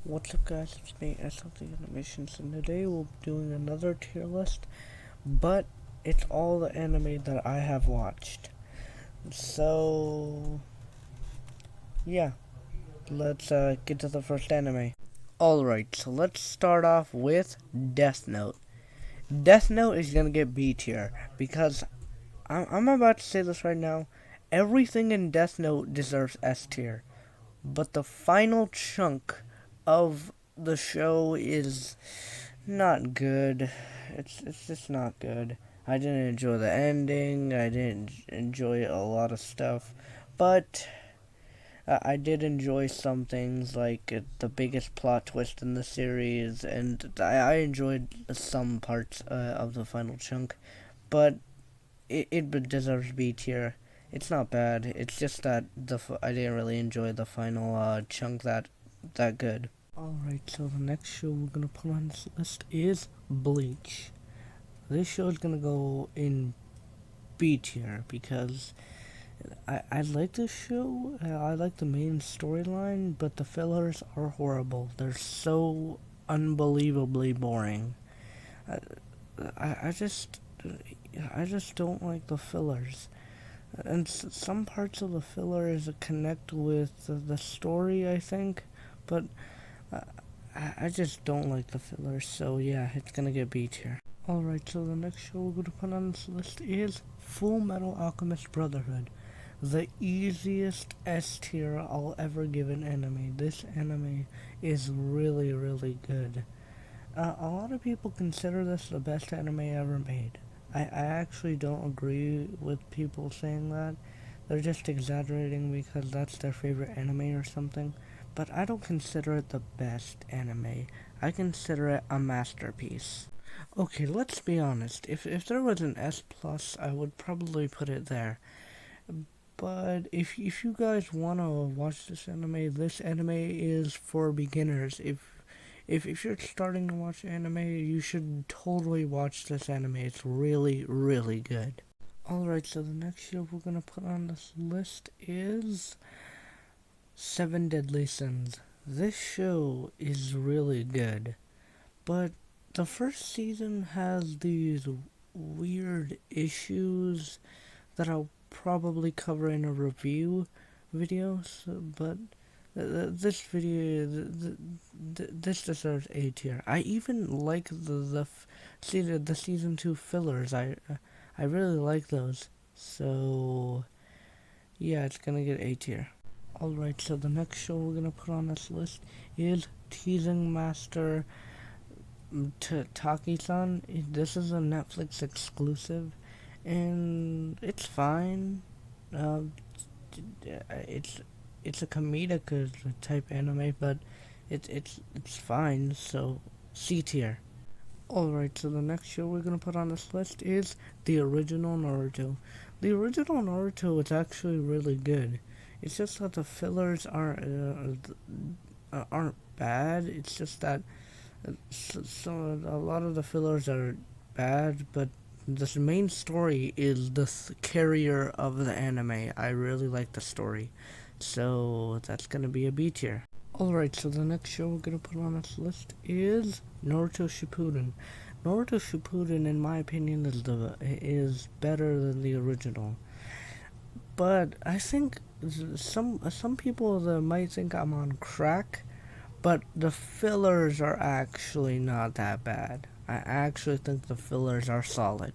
What's up guys, it's me, SLT Animations, and today we'll be doing another tier list, but it's all the anime that I have watched. So, yeah, let's get to the first anime. Alright, so let's start off with Death Note. Death Note is gonna get B tier, because I'm about to say this right now, everything in Death Note deserves S tier, but the final chunk of the show is not good. It's just not good. I didn't enjoy the ending. I didn't enjoy a lot of stuff, but I did enjoy some things like the biggest plot twist in the series, and I enjoyed some parts of the final chunk, but it deserves B tier. It's not bad. It's just that I didn't really enjoy the final chunk that good. Alright, so the next show we're gonna put on this list is Bleach. This show is gonna go in B tier because I like this show. I like the main storyline, but the fillers are horrible. They're so unbelievably boring. I, I just don't like the fillers. And some parts of the fillers connect with the story, I think, but I just don't like the fillers, so yeah, it's gonna get B tier. Alright, so the next show we're gonna put on this list is Full Metal Alchemist Brotherhood. The easiest S tier I'll ever give an anime. This anime is really, really good. A lot of people consider this the best anime ever made. I actually don't agree with people saying that. They're just exaggerating because that's their favorite anime or something. But I don't consider it the best anime. I consider it a masterpiece. Okay, let's be honest. If there was an S plus, I would probably put it there. But if you guys wanna watch this anime is for beginners. If you're starting to watch anime, you should totally watch this anime. It's really, really good. Alright, so the next show we're gonna put on this list is Seven Deadly Sins. This show is really good, but the first season has these weird issues that I'll probably cover in a review video, but this deserves A tier. I even like the season 2 fillers. I really like those. So yeah, it's gonna get A tier. Alright, so the next show we're gonna put on this list is Teasing Master Taki-san. This is a Netflix exclusive, and it's fine. Uh, it's it's a comedic type anime, but it's fine. So C tier. Alright, so the next show we're gonna put on this list is the original Naruto. The original Naruto is actually really good. It's just that the fillers aren't bad. It's just that so a lot of the fillers are bad, but the main story is the carrier of the anime. I really like the story, so that's gonna be a B tier. Alright, so the next show we're gonna put on this list is Naruto Shippuden. Naruto Shippuden, in my opinion, is better than the original. But I think some people that might think I'm on crack, but the fillers are actually not that bad. I actually think the fillers are solid.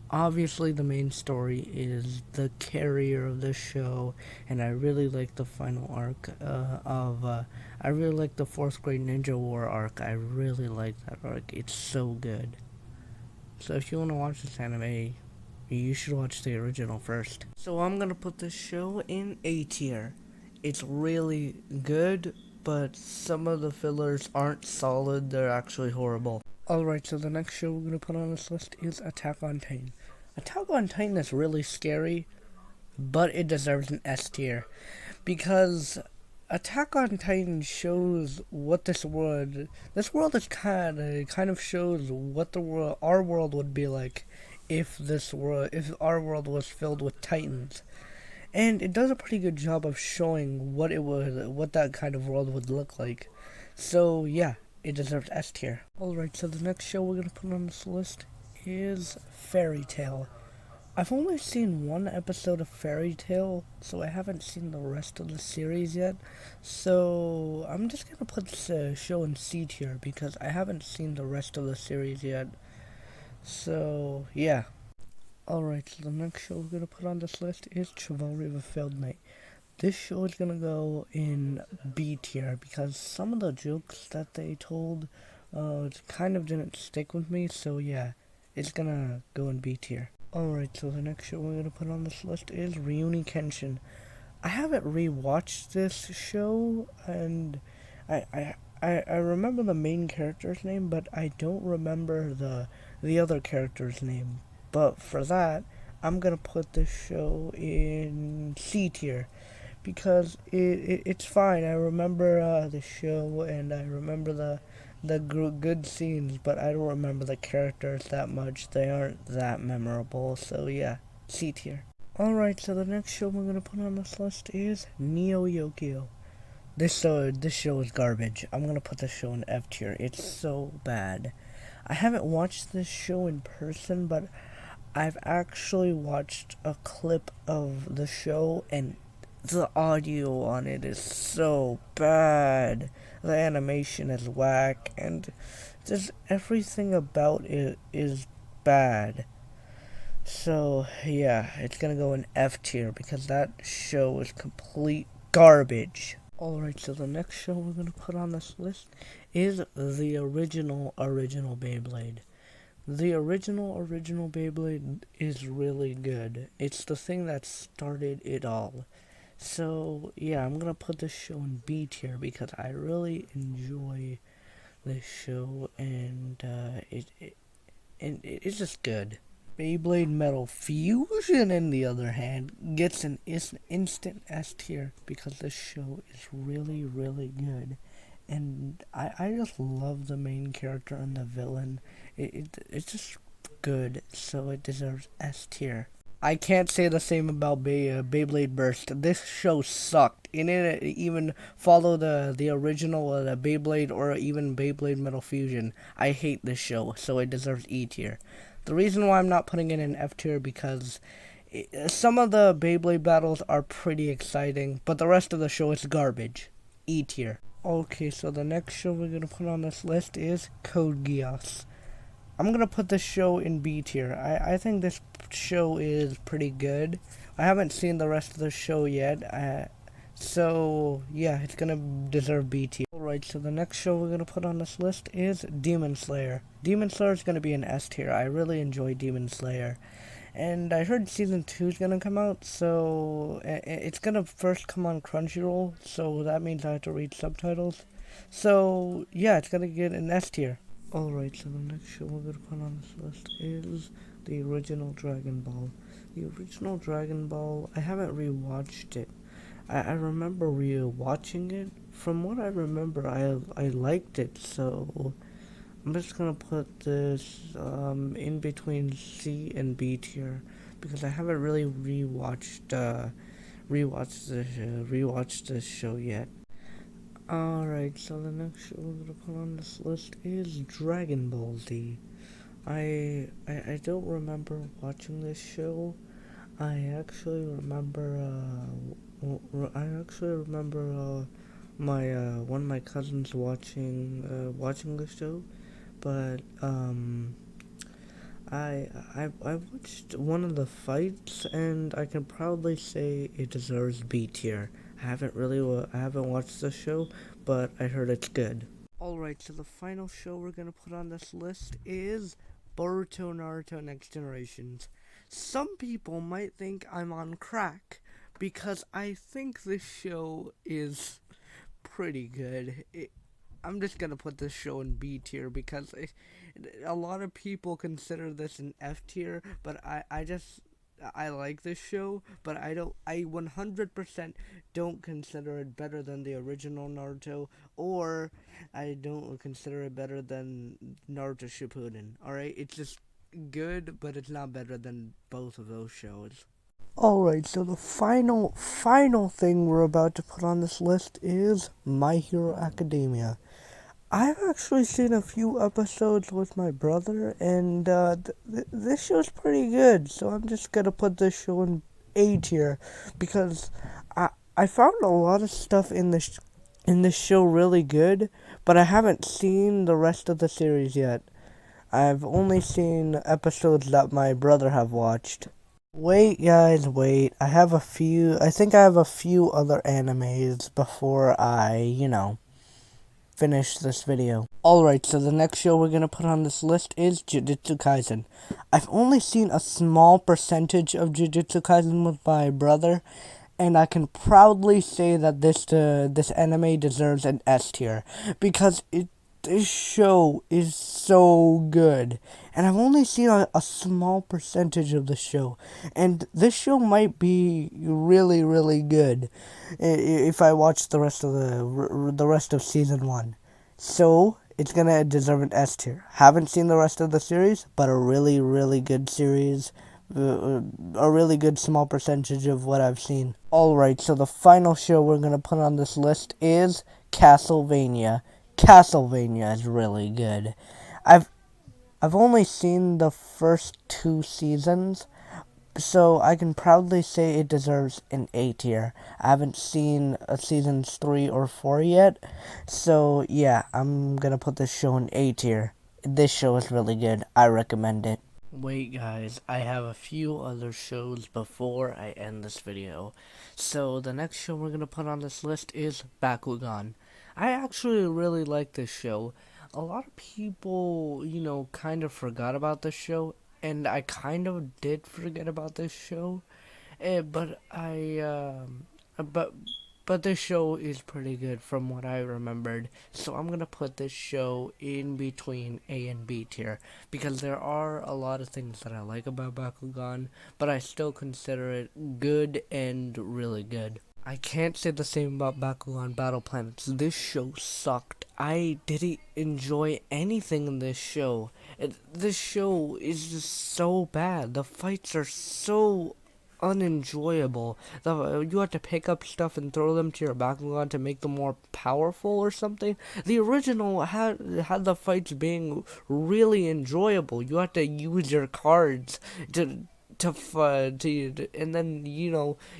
Obviously, the main story is the carrier of the show, and I really like the final arc I really like the 4th grade ninja war arc. I really like that arc. It's so good. So if you want to watch this anime, you should watch the original first. So I'm gonna put this show in A tier. It's really good, but some of the fillers aren't solid. They're actually horrible. Alright, so the next show we're gonna put on this list is Attack on Titan. Attack on Titan is really scary, but it deserves an S tier because Attack on Titan shows what this world is kind of shows what our world would be like if our world was filled with Titans. And it does a pretty good job of showing what that kind of world would look like. So yeah, it deserves S tier. Alright, so the next show we're gonna put on this list is Fairy Tail. I've only seen one episode of Fairy Tail, so I haven't seen the rest of the series yet. So I'm just gonna put this show in C tier because I haven't seen the rest of the series yet. So yeah. Alright, so the next show we're gonna put on this list is Chivalry of a Failed Knight. This show is gonna go in B tier because some of the jokes that they told kind of didn't stick with me, so yeah, it's gonna go in B tier. Alright, so the next show we're gonna put on this list is Rurouni Kenshin. I haven't rewatched this show, and I remember the main character's name, but I don't remember the other character's name. But for that, I'm gonna put this show in C tier because it's fine. I remember the show and I remember the good scenes, but I don't remember the characters that much. They aren't that memorable. So yeah, C tier. Alright, so the next show we're gonna put on this list is Neoyokyo. This show is garbage. I'm gonna put this show in F tier. It's so bad. I haven't watched this show in person, but I've actually watched a clip of the show, and the audio on it is so bad. The animation is whack, and just everything about it is bad. So, yeah, it's gonna go in F tier because that show is complete garbage. Alright, so the next show we're gonna put on this list is the original Beyblade. The original Beyblade is really good. It's the thing that started it all. So, yeah, I'm gonna put this show in B tier because I really enjoy this show and it's just good. Beyblade Metal Fusion, on the other hand, gets an instant S tier because this show is really good. And I just love the main character and the villain. It's just good, so it deserves S tier. I can't say the same about Beyblade Burst. This show sucked. It didn't even follow the original the Beyblade or even Beyblade Metal Fusion. I hate this show, so it deserves E tier. The reason why I'm not putting it in F tier because some of the Beyblade battles are pretty exciting, but the rest of the show is garbage. E tier. Okay, so the next show we're gonna put on this list is Code Geass. I'm gonna put this show in B tier. I think this show is pretty good. I haven't seen the rest of the show yet. So yeah, it's gonna deserve B tier. Alright, so the next show we're gonna put on this list is Demon Slayer. Demon Slayer is gonna be an S tier. I really enjoy Demon Slayer. And I heard season 2 is gonna come out, so it's gonna first come on Crunchyroll, so that means I have to read subtitles. So yeah, it's gonna get an S tier. Alright, so the next show we're gonna put on this list is the original Dragon Ball. The original Dragon Ball, I haven't rewatched it. I remember rewatching it. From what I remember, I liked it, so I'm just gonna put this in between C and B tier because I haven't really rewatched this show yet. Alright, so the next show we're gonna put on this list is Dragon Ball Z. I don't remember watching this show. I actually remember my one of my cousins watching the show, but I watched one of the fights and I can proudly say it deserves B tier. I haven't watched the show, but I heard it's good. Alright, so the final show we're gonna put on this list is Boruto Naruto Next Generations. Some people might think I'm on crack because I think this show is pretty good. I'm just gonna put this show in B tier because a lot of people consider this an F tier, but I like this show, but I 100% don't consider it better than the original Naruto, or I don't consider it better than Naruto Shippuden. Alright, it's just good, but it's not better than both of those shows. Alright, so the final thing we're about to put on this list is My Hero Academia. I've actually seen a few episodes with my brother, and this show's pretty good. So I'm just gonna put this show in A tier because I found a lot of stuff in this show really good, but I haven't seen the rest of the series yet. I've only seen episodes that my brother have watched. Wait, guys, wait. I think I have a few other animes before I finish this video. Alright, so the next show we're gonna put on this list is Jujutsu Kaisen. I've only seen a small percentage of Jujutsu Kaisen with my brother, and I can proudly say that this anime deserves an S tier because this show is so good, and I've only seen a small percentage of the show, and this show might be really really good if I watch the rest of season 1. So it's gonna deserve an S tier. Haven't seen the rest of the series, but a really really good series, a really good small percentage of what I've seen. Alright, so the final show we're gonna put on this list is Castlevania. Castlevania is really good. I've I've only seen the first 2 seasons, so I can proudly say it deserves an A tier. I haven't seen seasons 3 or 4 yet, so yeah, I'm gonna put this show in A tier. This show is really good. I recommend it. Wait guys, I have a few other shows before I end this video. So the next show we're gonna put on this list is Bakugan. I actually really like this show. A lot of people kind of forgot about this show, and I kind of did forget about this show. But but this show is pretty good from what I remembered. So I'm gonna put this show in between A and B tier because there are a lot of things that I like about Bakugan, but I still consider it good and really good. I can't say the same about Bakugan Battle Planets. This show sucked. I didn't enjoy anything in this show. This show is just so bad. The fights are so unenjoyable. You have to pick up stuff and throw them to your Bakugan to make them more powerful or something. The original had the fights being really enjoyable. You have to use your cards and then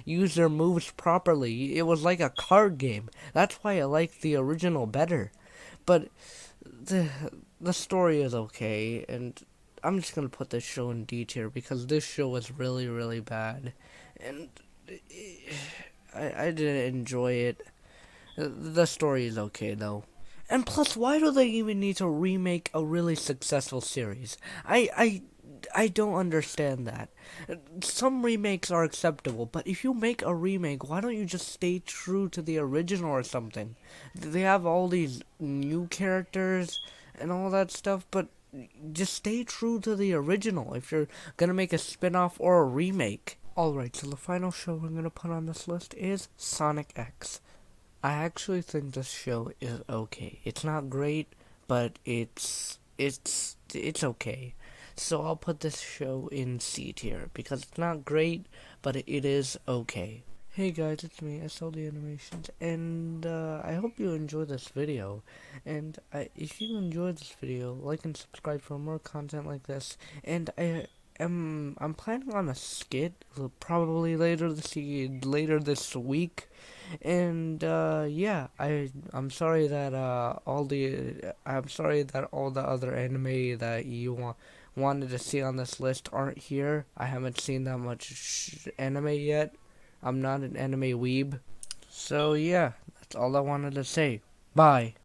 use their moves properly. It was like a card game. That's why I like the original better. But the the story is okay, and I'm just gonna put this show in D tier because this show was really really bad, and I didn't enjoy it. The story is okay though. And plus, why do they even need to remake a really successful series? I don't understand that. Some remakes are acceptable, but if you make a remake, why don't you just stay true to the original or something? They have all these new characters and all that stuff, but just stay true to the original if you're gonna make a spin-off or a remake. Alright, so the final show we're gonna put on this list is Sonic X. I actually think this show is okay. It's not great, but it's okay. So I'll put this show in C tier because it's not great, but it is okay. Hey guys, it's me, SLD Animations, and I hope you enjoyed this video. And if you enjoyed this video, like and subscribe for more content like this. And I'm planning on a skit probably later this week. And yeah, I'm sorry that all the other anime that you wanted to see on this list aren't here. I haven't seen that much anime yet. I'm not an anime weeb. So yeah, that's all I wanted to say. Bye.